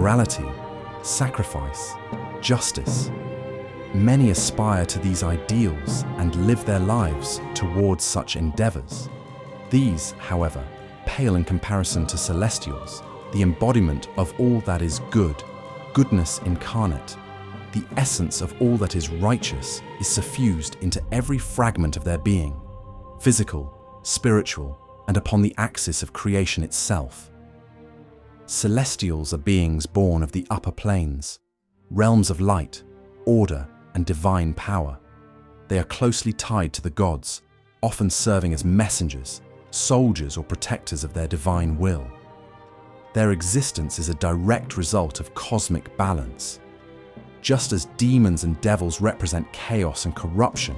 morality, sacrifice, justice. Many aspire to these ideals and live their lives towards such endeavors. These, however, pale in comparison to celestials, the embodiment of all that is good, goodness incarnate. The essence of all that is righteous is suffused into every fragment of their being, physical, spiritual, and upon the axis of creation itself. Celestials are beings born of the upper planes, realms of light, order, and divine power. They are closely tied to the gods, often serving as messengers, soldiers, or protectors of their divine will. Their existence is a direct result of cosmic balance. Just as demons and devils represent chaos and corruption,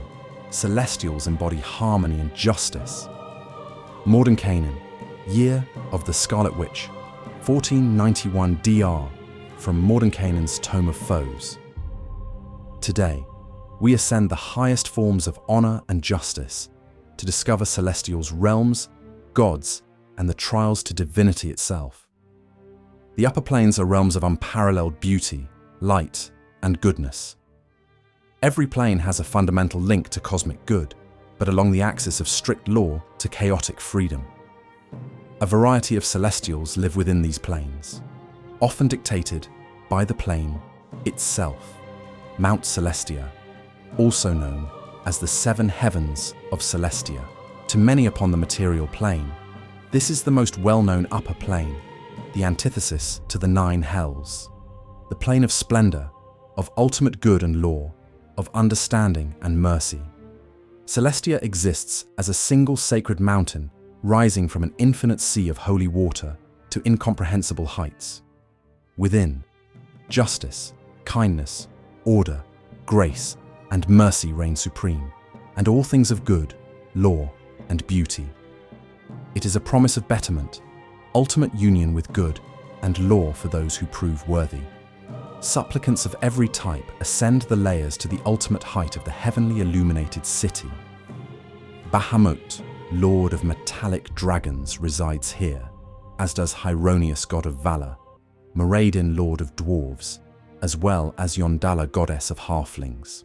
celestials embody harmony and justice. Mordenkainen, Year of the Scarlet Witch, 1491 DR, from Mordenkainen's Tome of Foes. Today, we ascend the highest forms of honor and justice to discover celestials' realms, gods, and the trials to divinity itself. The upper planes are realms of unparalleled beauty, light, and goodness. Every plane has a fundamental link to cosmic good, but along the axis of strict law to chaotic freedom. A variety of celestials live within these planes, often dictated by the plane itself. Mount Celestia, also known as the Seven Heavens of Celestia, to many upon the material plane. This is the most well-known upper plane, the antithesis to the nine hells, the plane of splendor, of ultimate good and law, of understanding and mercy. Celestia exists as a single sacred mountain rising from an infinite sea of holy water to incomprehensible heights. Within, justice, kindness, order, grace, and mercy reign supreme, and all things of good, law, and beauty. It is a promise of betterment, ultimate union with good, and law for those who prove worthy. Supplicants of every type ascend the layers to the ultimate height of the heavenly illuminated city. Bahamut, lord of metallic dragons, resides here, as does Hieronius, god of valor, Moradin, lord of dwarves, as well as Yondala, goddess of halflings.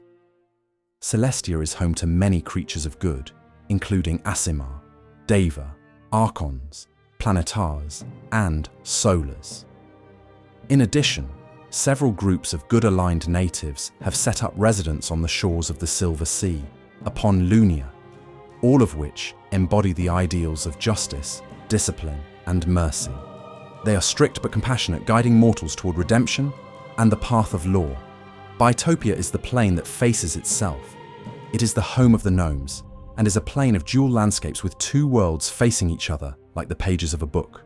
Celestia is home to many creatures of good, including Asimar, Deva, Archons, Planetars, and Solars. In addition, several groups of good-aligned natives have set up residence on the shores of the Silver Sea, upon Lunia, all of which embody the ideals of justice, discipline, and mercy. They are strict but compassionate, guiding mortals toward redemption and the path of law. Bitopia is the plane that faces itself. It is the home of the gnomes, and is a plane of dual landscapes with two worlds facing each other like the pages of a book.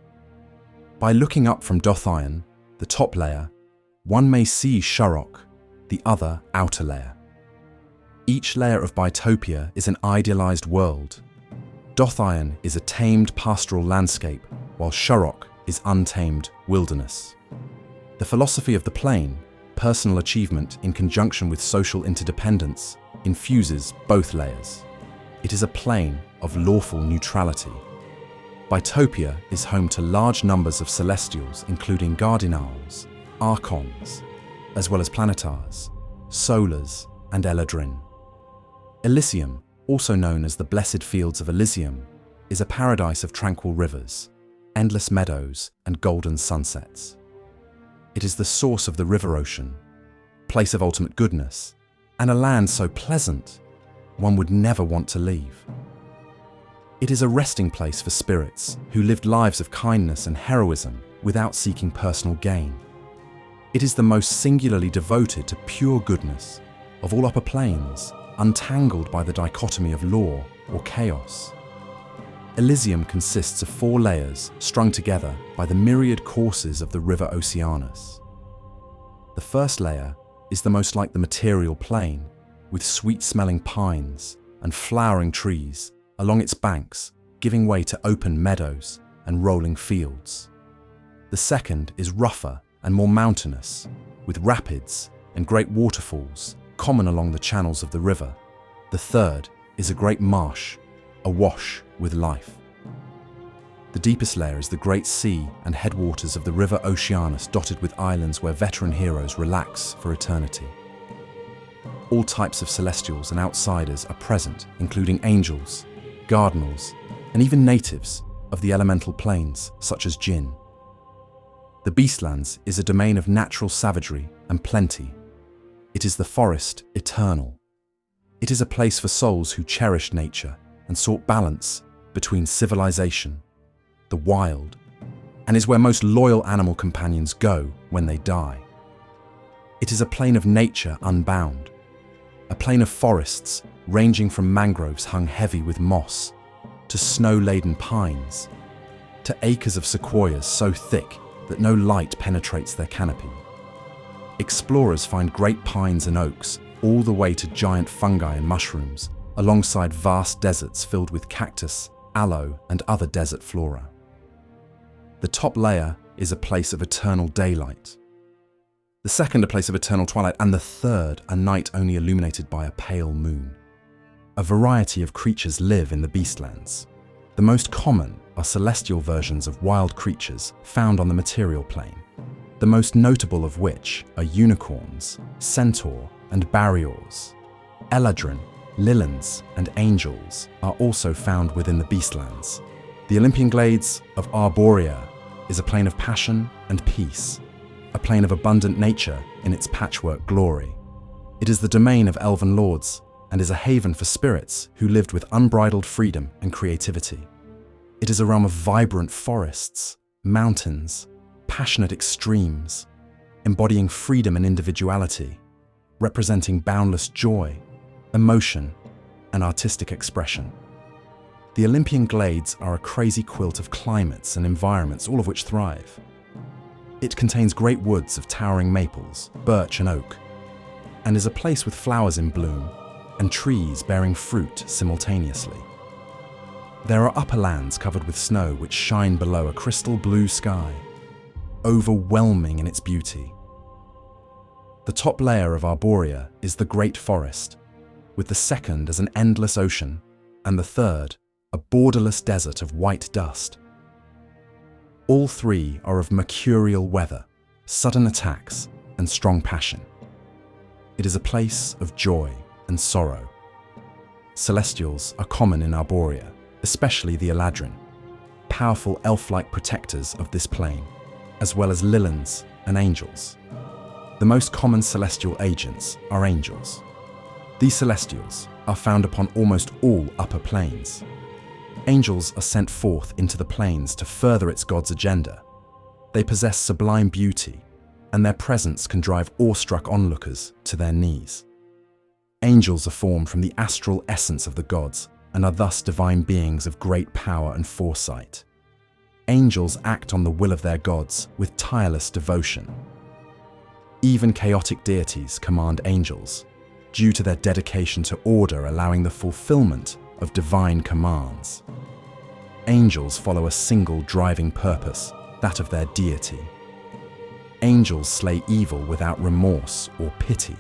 By looking up from Dothion, the top layer, one may see Shurok, the other outer layer. Each layer of Bitopia is an idealized world. Dothion is a tamed pastoral landscape, while Shurok is untamed wilderness. The philosophy of the plane, personal achievement in conjunction with social interdependence, infuses both layers. It is a plane of lawful neutrality. Bitopia is home to large numbers of celestials, including Cardinals, Archons, as well as Planetars, Solars, and Eladrin. Elysium, also known as the Blessed Fields of Elysium, is a paradise of tranquil rivers, endless meadows, and golden sunsets. It is the source of the river ocean, place of ultimate goodness, and a land so pleasant one would never want to leave. It is a resting place for spirits who lived lives of kindness and heroism without seeking personal gain. It is the most singularly devoted to pure goodness of all upper planes, untangled by the dichotomy of law or chaos. Elysium consists of 4 layers strung together by the myriad courses of the river Oceanus. The first layer is the most like the material plane, with sweet-smelling pines and flowering trees along its banks, giving way to open meadows and rolling fields. The second is rougher and more mountainous, with rapids and great waterfalls common along the channels of the river. The third is a great marsh, awash with life. The deepest layer is the Great Sea and headwaters of the River Oceanus, dotted with islands where veteran heroes relax for eternity. All types of celestials and outsiders are present, including angels, cardinals, and even natives of the elemental planes, such as jinn. The Beastlands is a domain of natural savagery and plenty. It is the forest eternal. It is a place for souls who cherished nature and sought balance between civilization, the wild, and is where most loyal animal companions go when they die. It is a plane of nature unbound, a plane of forests ranging from mangroves hung heavy with moss, to snow-laden pines, to acres of sequoias so thick that no light penetrates their canopy. Explorers find great pines and oaks all the way to giant fungi and mushrooms, alongside vast deserts filled with cactus, aloe, and other desert flora. The top layer is a place of eternal daylight, the second a place of eternal twilight, and the third a night only illuminated by a pale moon. A variety of creatures live in the Beastlands. The most common are celestial versions of wild creatures found on the material plane, the most notable of which are unicorns, centaur, and barriors. Eladrin, lilians, and angels are also found within the Beastlands. The Olympian Glades of Arborea is a plane of passion and peace, a plane of abundant nature in its patchwork glory. It is the domain of elven lords and is a haven for spirits who lived with unbridled freedom and creativity. It is a realm of vibrant forests, mountains, passionate extremes, embodying freedom and individuality, representing boundless joy, emotion, and artistic expression. The Olympian Glades are a crazy quilt of climates and environments, all of which thrive. It contains great woods of towering maples, birch, and oak, and is a place with flowers in bloom and trees bearing fruit simultaneously. There are upper lands covered with snow which shine below a crystal blue sky, overwhelming in its beauty. The top layer of Arborea is the Great Forest, with the second as an endless ocean, and the third a borderless desert of white dust. All three are of mercurial weather, sudden attacks, and strong passion. It is a place of joy and sorrow. Celestials are common in Arborea, especially the Eladrin, powerful elf-like protectors of this plane, as well as lilians and angels. The most common celestial agents are angels. These celestials are found upon almost all upper planes. Angels are sent forth into the planes to further its god's agenda. They possess sublime beauty, and their presence can drive awestruck onlookers to their knees. Angels are formed from the astral essence of the gods and are thus divine beings of great power and foresight. Angels act on the will of their gods with tireless devotion. Even chaotic deities command angels, due to their dedication to order, allowing the fulfillment of divine commands. Angels follow a single driving purpose, that of their deity. Angels slay evil without remorse or pity.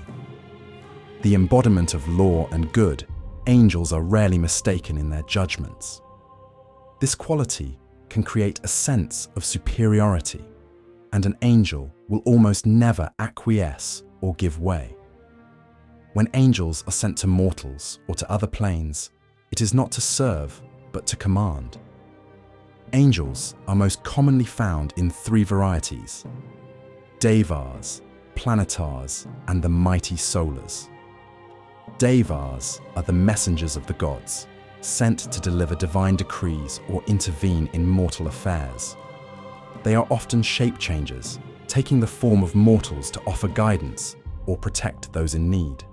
The embodiment of law and good, angels are rarely mistaken in their judgments. This quality can create a sense of superiority, and an angel will almost never acquiesce or give way. When angels are sent to mortals or to other planes, it is not to serve, but to command. Angels are most commonly found in three varieties: Devas, Planetars, and the mighty Solars. Devas are the messengers of the gods, sent to deliver divine decrees or intervene in mortal affairs. They are often shape changers, taking the form of mortals to offer guidance or protect those in need.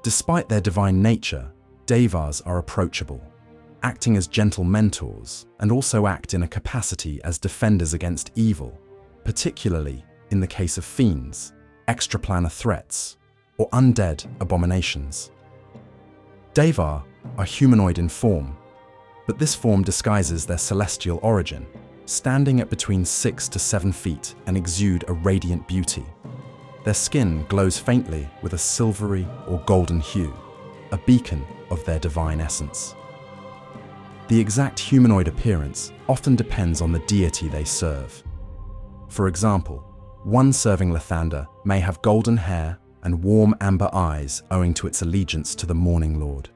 Despite their divine nature, Devas are approachable, acting as gentle mentors, and also act in a capacity as defenders against evil, particularly in the case of fiends, extraplanar threats, or undead abominations. Deva are humanoid in form, but this form disguises their celestial origin, standing at between 6 to 7 feet and exude a radiant beauty. Their skin glows faintly with a silvery or golden hue, a beacon of their divine essence. The exact humanoid appearance often depends on the deity they serve. For example, one serving Lathander may have golden hair and warm amber eyes owing to its allegiance to the Morning Lord.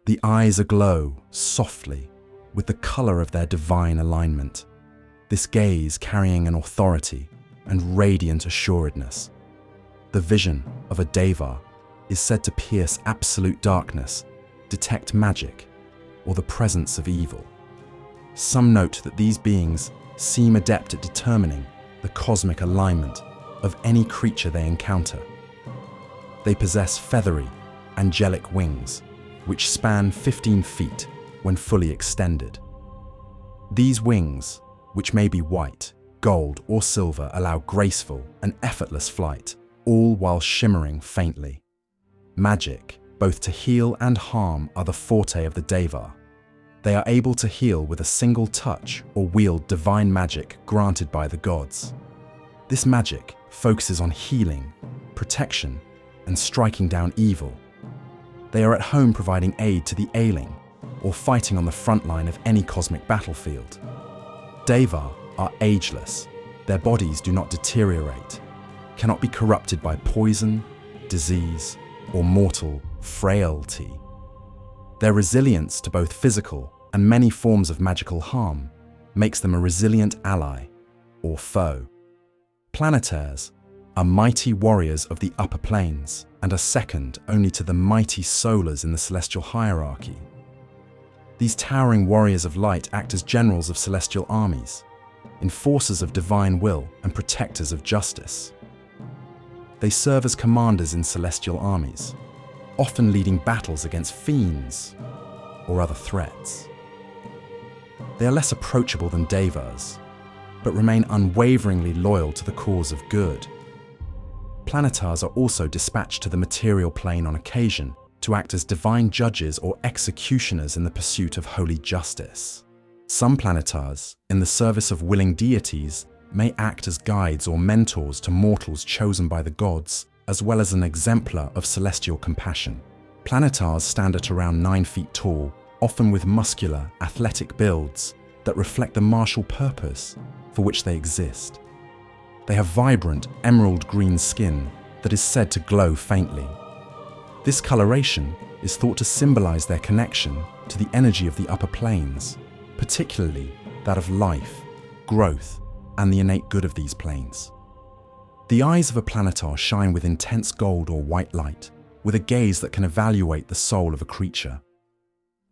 The eyes aglow softly with the color of their divine alignment, this gaze carrying an authority and radiant assuredness. The vision of a Devar is said to pierce absolute darkness, detect magic, or the presence of evil. Some note that these beings seem adept at determining the cosmic alignment of any creature they encounter. They possess feathery, angelic wings, which span 15 feet when fully extended. These wings, which may be white, gold, or silver, allow graceful and effortless flight, all while shimmering faintly. Magic, both to heal and harm, are the forte of the Devar. They are able to heal with a single touch or wield divine magic granted by the gods. This magic focuses on healing, protection, and striking down evil. They are at home providing aid to the ailing or fighting on the front line of any cosmic battlefield. Devar are ageless. Their bodies do not deteriorate, cannot be corrupted by poison, disease, or mortal frailty. Their resilience to both physical and many forms of magical harm makes them a resilient ally or foe. Planetaires are mighty warriors of the upper planes and are second only to the mighty solars in the celestial hierarchy. These towering warriors of light act as generals of celestial armies, enforcers of divine will and protectors of justice. They serve as commanders in celestial armies, often leading battles against fiends or other threats. They are less approachable than Devars, but remain unwaveringly loyal to the cause of good. Planetaires are also dispatched to the material plane on occasion to act as divine judges or executioners in the pursuit of holy justice. Some planetaires, in the service of willing deities, may act as guides or mentors to mortals chosen by the gods, as well as an exemplar of celestial compassion. Planetaires stand at around 9 feet tall, often with muscular, athletic builds that reflect the martial purpose for which they exist. They have vibrant, emerald green skin that is said to glow faintly. This coloration is thought to symbolize their connection to the energy of the upper planes, particularly that of life, growth, and the innate good of these planes. The eyes of a planetaire shine with intense gold or white light, with a gaze that can evaluate the soul of a creature.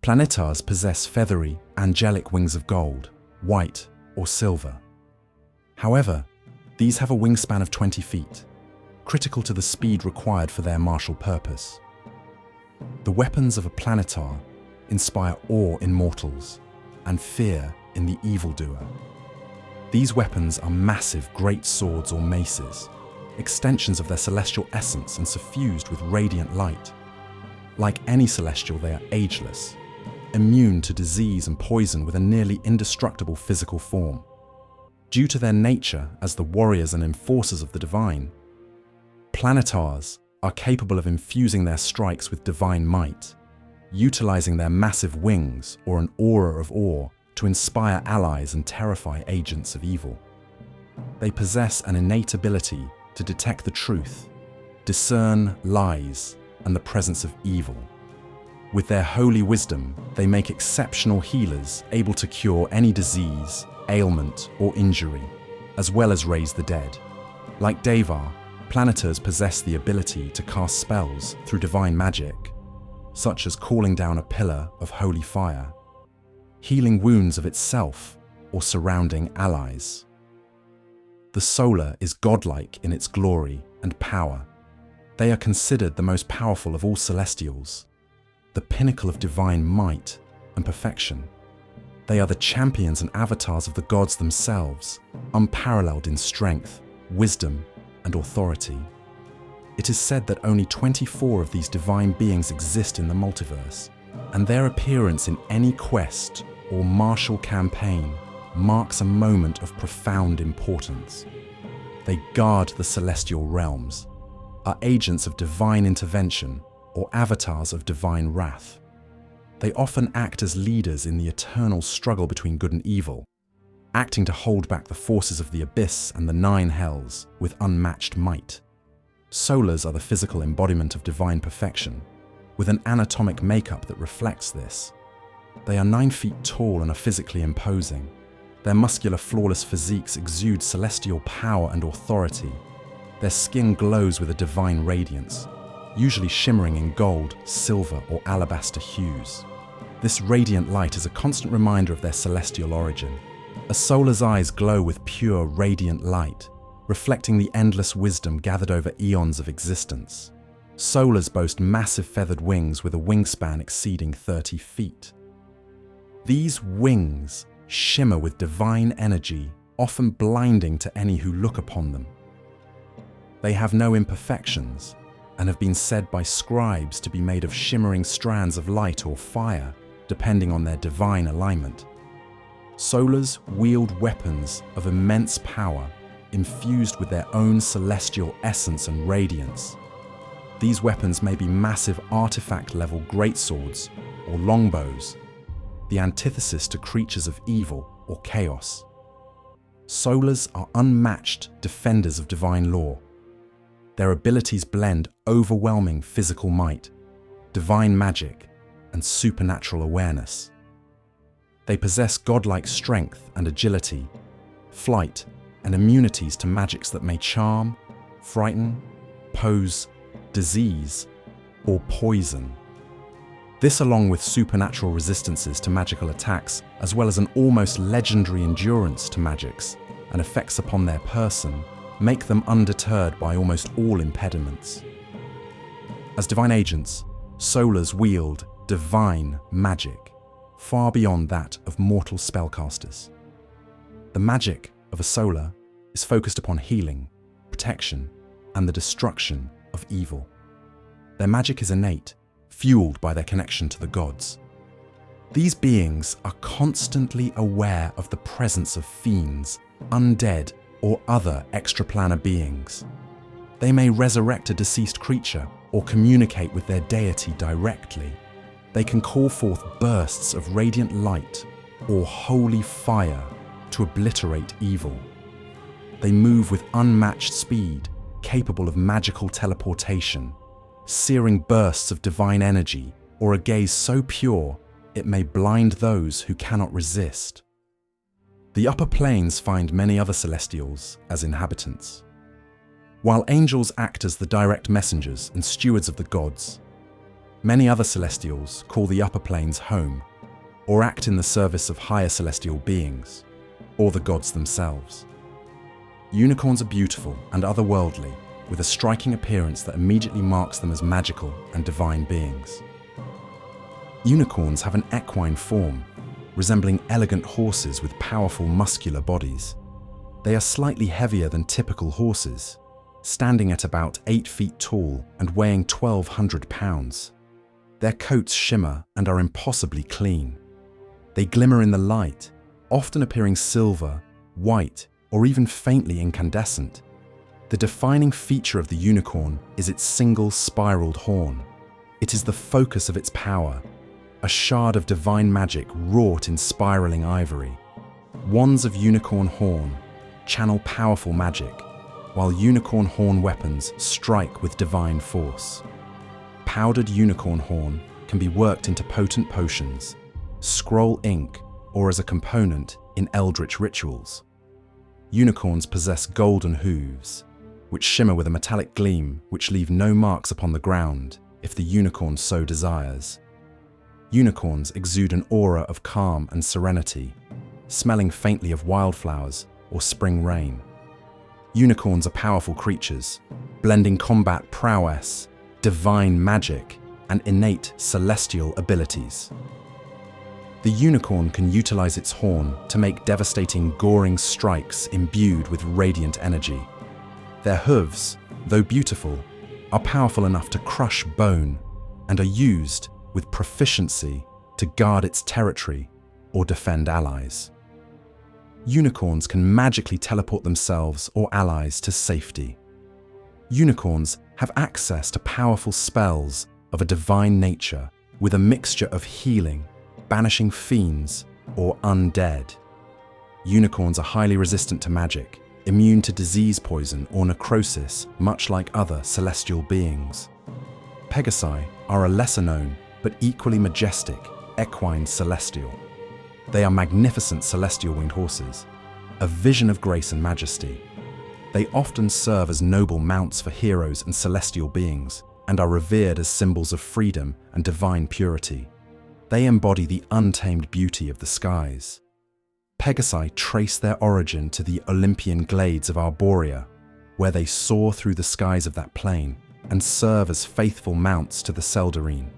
Planetaires possess feathery, angelic wings of gold, white, or silver. However, these have a wingspan of 20 feet, critical to the speed required for their martial purpose. The weapons of a planetaire inspire awe in mortals and fear in the evildoer. These weapons are massive great swords or maces, extensions of their celestial essence and suffused with radiant light. Like any celestial, they are ageless, immune to disease and poison with a nearly indestructible physical form. Due to their nature as the warriors and enforcers of the divine, planetaires are capable of infusing their strikes with divine might, utilizing their massive wings or an aura of awe to inspire allies and terrify agents of evil. They possess an innate ability to detect the truth, discern lies, and the presence of evil. With their holy wisdom, they make exceptional healers able to cure any disease, ailment, or injury, as well as raise the dead. Like Devar, planetaires possess the ability to cast spells through divine magic, such as calling down a pillar of holy fire, healing wounds of itself or surrounding allies. The solar is godlike in its glory and power. They are considered the most powerful of all celestials, the pinnacle of divine might and perfection. They are the champions and avatars of the gods themselves, unparalleled in strength, wisdom, and authority. It is said that only 24 of these divine beings exist in the multiverse, and their appearance in any quest or martial campaign marks a moment of profound importance. They guard the celestial realms, are agents of divine intervention or avatars of divine wrath. They often act as leaders in the eternal struggle between good and evil, acting to hold back the forces of the abyss and the nine hells with unmatched might. Solars are the physical embodiment of divine perfection, with an anatomic makeup that reflects this. They are 9 feet tall and are physically imposing. Their muscular, flawless physiques exude celestial power and authority. Their skin glows with a divine radiance, usually shimmering in gold, silver, or alabaster hues. This radiant light is a constant reminder of their celestial origin. A solar's eyes glow with pure, radiant light, reflecting the endless wisdom gathered over eons of existence. Solars boast massive feathered wings with a wingspan exceeding 30 feet. These wings shimmer with divine energy, often blinding to any who look upon them. They have no imperfections and have been said by scribes to be made of shimmering strands of light or fire, depending on their divine alignment. Solars wield weapons of immense power, infused with their own celestial essence and radiance. These weapons may be massive artifact-level greatswords or longbows, the antithesis to creatures of evil or chaos. Solars are unmatched defenders of divine law. Their abilities blend overwhelming physical might, divine magic, and supernatural awareness. They possess godlike strength and agility, flight, and immunities to magics that may charm, frighten, pose, disease, or poison. This, along with supernatural resistances to magical attacks, as well as an almost legendary endurance to magics and effects upon their person, make them undeterred by almost all impediments. As divine agents, solars wield divine magic, far beyond that of mortal spellcasters. The magic of a solar is focused upon healing, protection, and the destruction of evil. Their magic is innate, fueled by their connection to the gods. These beings are constantly aware of the presence of fiends, undead, or other extraplanar beings. They may resurrect a deceased creature or communicate with their deity directly. They can call forth bursts of radiant light or holy fire to obliterate evil. They move with unmatched speed, capable of magical teleportation, searing bursts of divine energy, or a gaze so pure it may blind those who cannot resist. The upper planes find many other celestials as inhabitants. While angels act as the direct messengers and stewards of the gods, many other celestials call the upper planes home, or act in the service of higher celestial beings, or the gods themselves. Unicorns are beautiful and otherworldly, with a striking appearance that immediately marks them as magical and divine beings. Unicorns have an equine form, resembling elegant horses with powerful muscular bodies. They are slightly heavier than typical horses, standing at about 8 feet tall and weighing 1,200 pounds. Their coats shimmer and are impossibly clean. They glimmer in the light, often appearing silver, white, or even faintly incandescent. The defining feature of the unicorn is its single spiraled horn. It is the focus of its power, a shard of divine magic wrought in spiraling ivory. Wands of unicorn horn channel powerful magic, while unicorn horn weapons strike with divine force. Powdered unicorn horn can be worked into potent potions, scroll ink, or as a component in eldritch rituals. Unicorns possess golden hooves, which shimmer with a metallic gleam which leave no marks upon the ground if the unicorn so desires. Unicorns exude an aura of calm and serenity, smelling faintly of wildflowers or spring rain. Unicorns are powerful creatures, blending combat prowess, divine magic, and innate celestial abilities. The unicorn can utilize its horn to make devastating, goring strikes imbued with radiant energy. Their hooves, though beautiful, are powerful enough to crush bone and are used with proficiency to guard its territory or defend allies. Unicorns can magically teleport themselves or allies to safety. Unicorns have access to powerful spells of a divine nature with a mixture of healing, banishing fiends, or undead. Unicorns are highly resistant to magic, immune to disease poison or necrosis, much like other celestial beings. Pegasi are a lesser-known but equally majestic equine celestial. They are magnificent celestial winged horses, a vision of grace and majesty. They often serve as noble mounts for heroes and celestial beings, and are revered as symbols of freedom and divine purity. They embody the untamed beauty of the skies. Pegasi trace their origin to the Olympian glades of Arborea, where they soar through the skies of that plane and serve as faithful mounts to the Seldarine,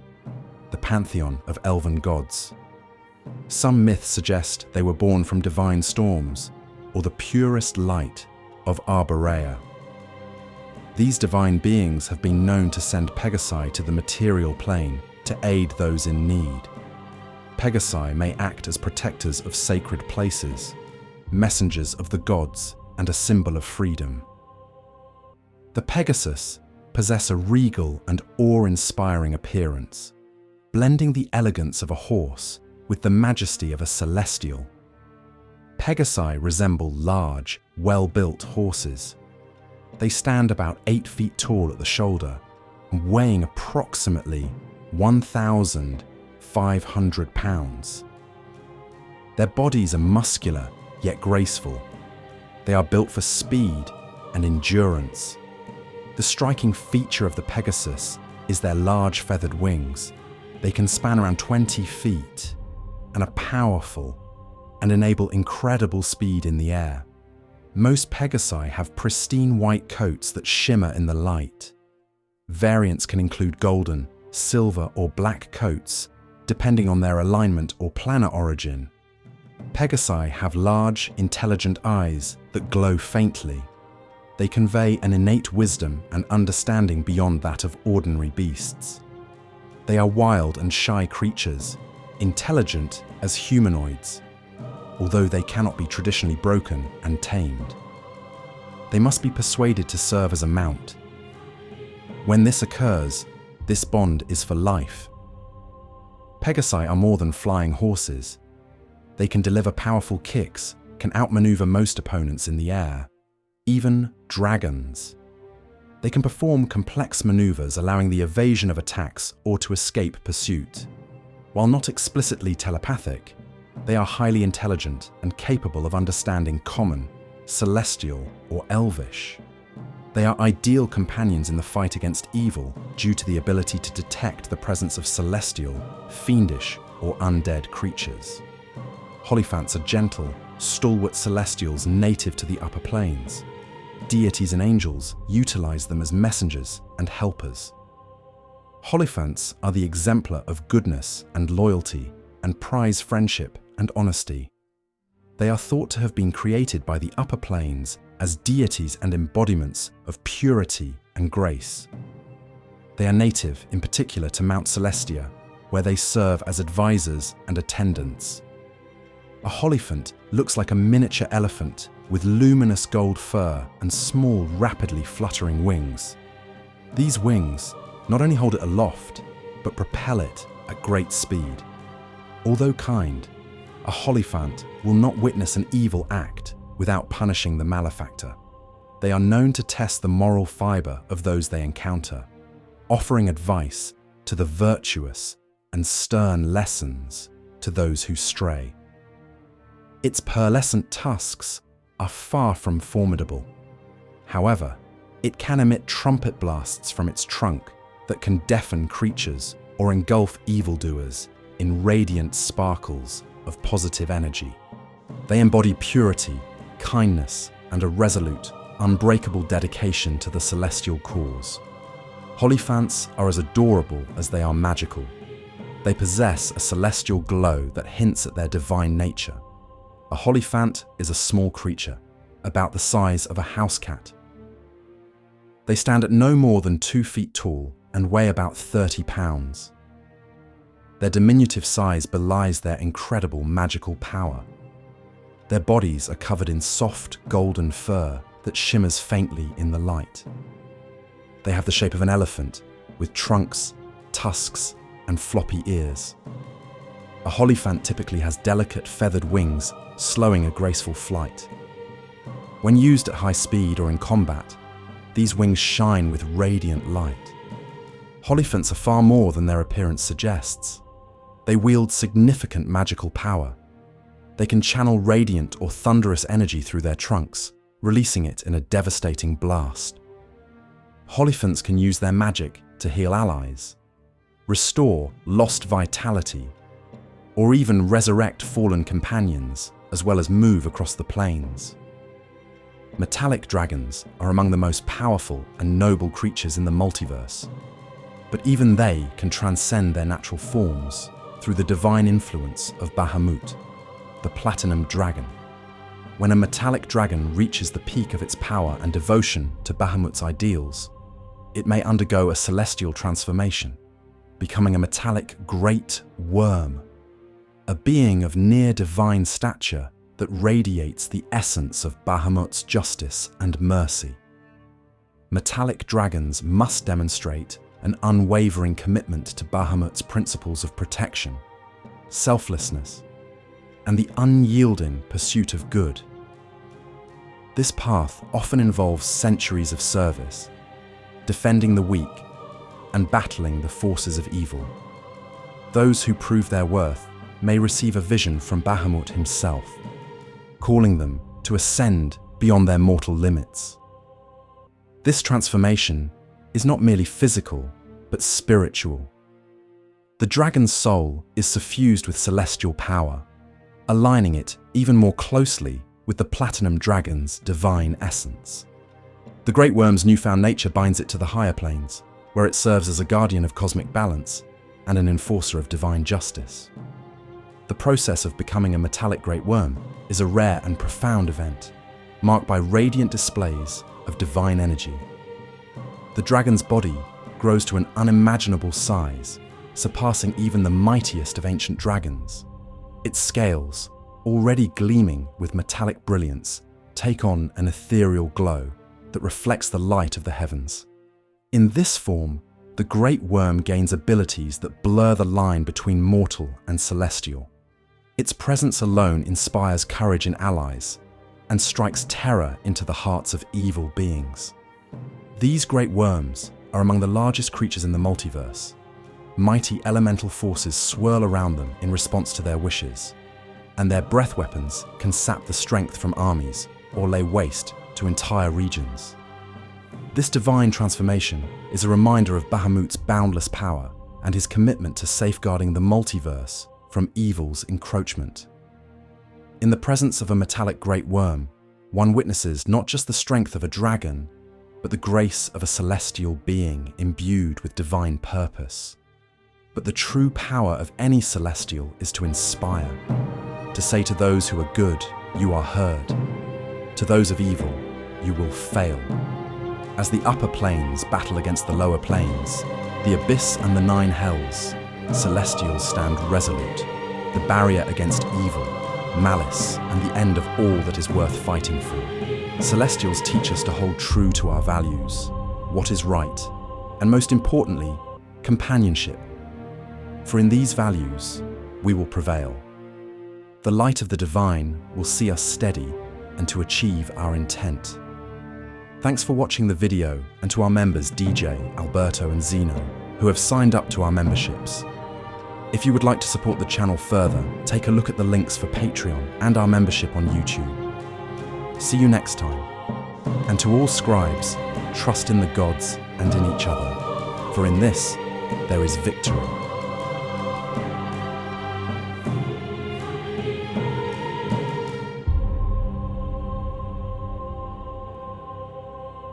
the pantheon of elven gods. Some myths suggest they were born from divine storms or the purest light of Arborea. These divine beings have been known to send Pegasi to the material plane to aid those in need. Pegasi may act as protectors of sacred places, messengers of the gods, and a symbol of freedom. The Pegasus possess a regal and awe-inspiring appearance, blending the elegance of a horse with the majesty of a celestial. Pegasi resemble large, well-built horses. They stand about 8 feet tall at the shoulder and weighing approximately 1,500 pounds. Their bodies are muscular yet graceful. They are built for speed and endurance. The striking feature of the Pegasus is their large feathered wings. They can span around 20 feet and are powerful and enable incredible speed in the air. Most Pegasi have pristine white coats that shimmer in the light. Variants can include golden, silver, or black coats, depending on their alignment or planar origin. Pegasi have large, intelligent eyes that glow faintly. They convey an innate wisdom and understanding beyond that of ordinary beasts. They are wild and shy creatures, intelligent as humanoids, although they cannot be traditionally broken and tamed. They must be persuaded to serve as a mount. When this occurs, this bond is for life. Pegasi are more than flying horses. They can deliver powerful kicks, can outmaneuver most opponents in the air, even dragons. They can perform complex maneuvers, allowing the evasion of attacks or to escape pursuit. While not explicitly telepathic, they are highly intelligent and capable of understanding common, celestial, or elvish. They are ideal companions in the fight against evil due to the ability to detect the presence of celestial, fiendish, or undead creatures. Holophants are gentle, stalwart celestials native to the upper planes. Deities and angels utilize them as messengers and helpers. Holophants are the exemplar of goodness and loyalty and prize friendship and honesty. They are thought to have been created by the upper planes as deities and embodiments of purity and grace. They are native, in particular, to Mount Celestia, where they serve as advisors and attendants. A holophant looks like a miniature elephant with luminous gold fur and small, rapidly fluttering wings. These wings not only hold it aloft, but propel it at great speed. Although kind, a holophant will not witness an evil act without punishing the malefactor. They are known to test the moral fiber of those they encounter, offering advice to the virtuous and stern lessons to those who stray. Its pearlescent tusks are far from formidable. However, it can emit trumpet blasts from its trunk that can deafen creatures or engulf evildoers in radiant sparkles of positive energy. They embody purity, kindness, and a resolute, unbreakable dedication to the celestial cause. Holophants are as adorable as they are magical. They possess a celestial glow that hints at their divine nature. A holophant is a small creature, about the size of a house cat. They stand at no more than 2 feet tall and weigh about 30 pounds. Their diminutive size belies their incredible magical power. Their bodies are covered in soft golden fur that shimmers faintly in the light. They have the shape of an elephant, with trunks, tusks, and floppy ears. A Hollyphant typically has delicate feathered wings, slowing a graceful flight. When used at high speed or in combat, these wings shine with radiant light. Hollyphants are far more than their appearance suggests. They wield significant magical power. They can channel radiant or thunderous energy through their trunks, releasing it in a devastating blast. Hollyphants can use their magic to heal allies, restore lost vitality, or even resurrect fallen companions, as well as move across the plains. Metallic dragons are among the most powerful and noble creatures in the multiverse, but even they can transcend their natural forms through the divine influence of Bahamut, the Platinum Dragon. When a metallic dragon reaches the peak of its power and devotion to Bahamut's ideals, it may undergo a celestial transformation, becoming a metallic great worm, a being of near divine stature that radiates the essence of Bahamut's justice and mercy. Metallic dragons must demonstrate an unwavering commitment to Bahamut's principles of protection, selflessness, and the unyielding pursuit of good. This path often involves centuries of service, defending the weak and battling the forces of evil. Those who prove their worth may receive a vision from Bahamut himself, calling them to ascend beyond their mortal limits. This transformation is not merely physical, but spiritual. The dragon's soul is suffused with celestial power, aligning it even more closely with the Platinum Dragon's divine essence. The Great Worm's newfound nature binds it to the higher planes, where it serves as a guardian of cosmic balance and an enforcer of divine justice. The process of becoming a metallic Great Worm is a rare and profound event, marked by radiant displays of divine energy. The dragon's body grows to an unimaginable size, surpassing even the mightiest of ancient dragons. Its scales, already gleaming with metallic brilliance, take on an ethereal glow that reflects the light of the heavens. In this form, the Great Worm gains abilities that blur the line between mortal and celestial. Its presence alone inspires courage in allies and strikes terror into the hearts of evil beings. These Great Worms are among the largest creatures in the multiverse. Mighty elemental forces swirl around them in response to their wishes, and their breath weapons can sap the strength from armies or lay waste to entire regions. This divine transformation is a reminder of Bahamut's boundless power and his commitment to safeguarding the multiverse from evil's encroachment. In the presence of a metallic Great Worm, one witnesses not just the strength of a dragon, but the grace of a celestial being imbued with divine purpose. But the true power of any celestial is to inspire, to say to those who are good, you are heard. To those of evil, you will fail. As the upper planes battle against the lower planes, the abyss and the nine hells, celestials stand resolute, the barrier against evil, malice, and the end of all that is worth fighting for. Celestials teach us to hold true to our values, what is right, and most importantly, companionship. For in these values, we will prevail. The light of the divine will see us steady and to achieve our intent. Thanks for watching the video, and to our members DJ, Alberto and Zeno, who have signed up to our memberships. If you would like to support the channel further, take a look at the links for Patreon and our membership on YouTube. See you next time. And to all scribes, trust in the gods and in each other, for in this there is victory.